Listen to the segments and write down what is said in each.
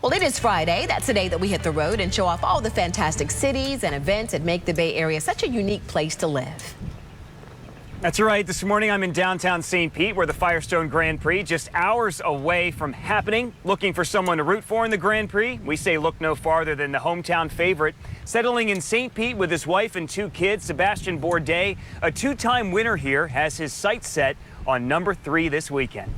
Well, it is Friday. That's the day that we hit the road and show off all the fantastic cities and events that make the Bay Area such a unique place to live. That's right. This morning I'm in downtown St. Pete where the Firestone Grand Prix just hours away from happening. Looking for someone to root for in the Grand Prix? We say look no farther than the hometown favorite. Settling in St. Pete with his wife and 2 kids, Sebastien Bourdais, a 2-time winner here, has his sights set on number 3 this weekend.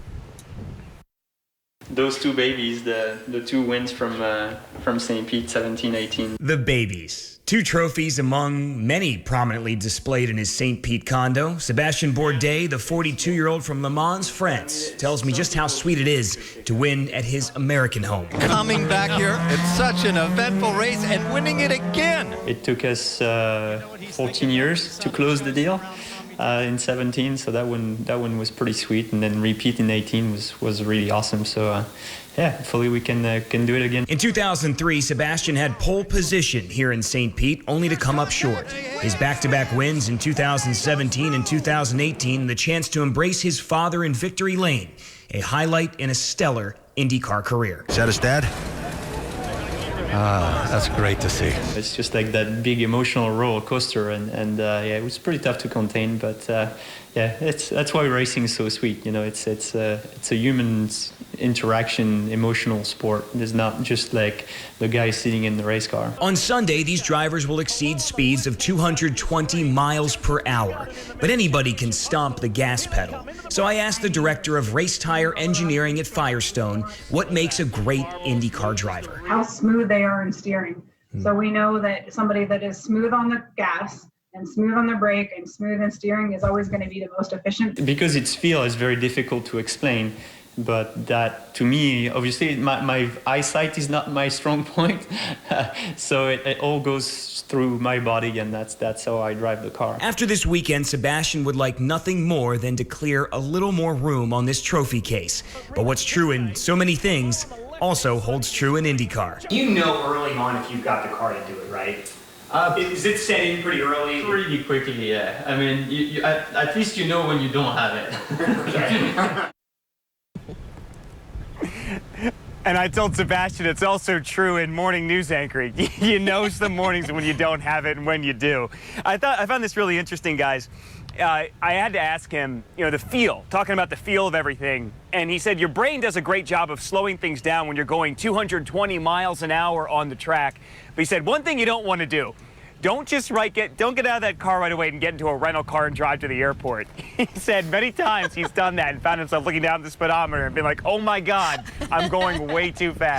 Those 2 babies, the 2 wins from St. Pete, 17-18. The babies. 2 trophies among many prominently displayed in his St. Pete condo. Sebastien Bourdais, the 42-year-old from Le Mans, France, tells me just how sweet it is to win at his American home. Coming back here, it's such an eventful race and winning it again. It took us 14 years to close the deal in 17, so that one was pretty sweet, and then repeat in 18 was really awesome. So yeah, hopefully we can do it again. In 2003, Sebastien had pole position here in St. Pete, only to come up short. His back-to-back wins in 2017 and 2018, the chance to embrace his father in victory lane, a highlight in a stellar IndyCar career. Is that his dad? That's great to see. It's just like that big emotional roller coaster, and yeah, it was pretty tough to contain. But yeah, that's why racing is so sweet. You know, it's a human interaction, emotional sport. It's not just like the guy sitting in the race car. On Sunday, these drivers will exceed speeds of 220 miles per hour, but anybody can stomp the gas pedal. So I asked the director of race tire engineering at Firestone what makes a great IndyCar driver. How smooth they are in steering. So we know that somebody that is smooth on the gas and smooth on the brake and smooth in steering is always going to be the most efficient. Because its feel is very difficult to explain, but that to me, obviously my eyesight is not my strong point, so it all goes through my body, and that's how I drive the car. After this weekend, Sebastien would like nothing more than to clear a little more room on this trophy case. But what's true in so many things also holds true in IndyCar. You know early on if you've got the car to do it, right? Is it set in pretty early? Pretty quickly, yeah. I mean, you at least you know when you don't have it. And I told Sebastien it's also true in morning news anchoring. You know some mornings when you don't have it and when you do. I found this really interesting, guys. I had to ask him, you know, talking about the feel of everything. And he said your brain does a great job of slowing things down when you're going 220 miles an hour on the track. But he said one thing you don't want to do. Don't get out of that car right away and get into a rental car and drive to the airport. He said many times he's done that and found himself looking down at the speedometer and been like, oh my God, I'm going way too fast.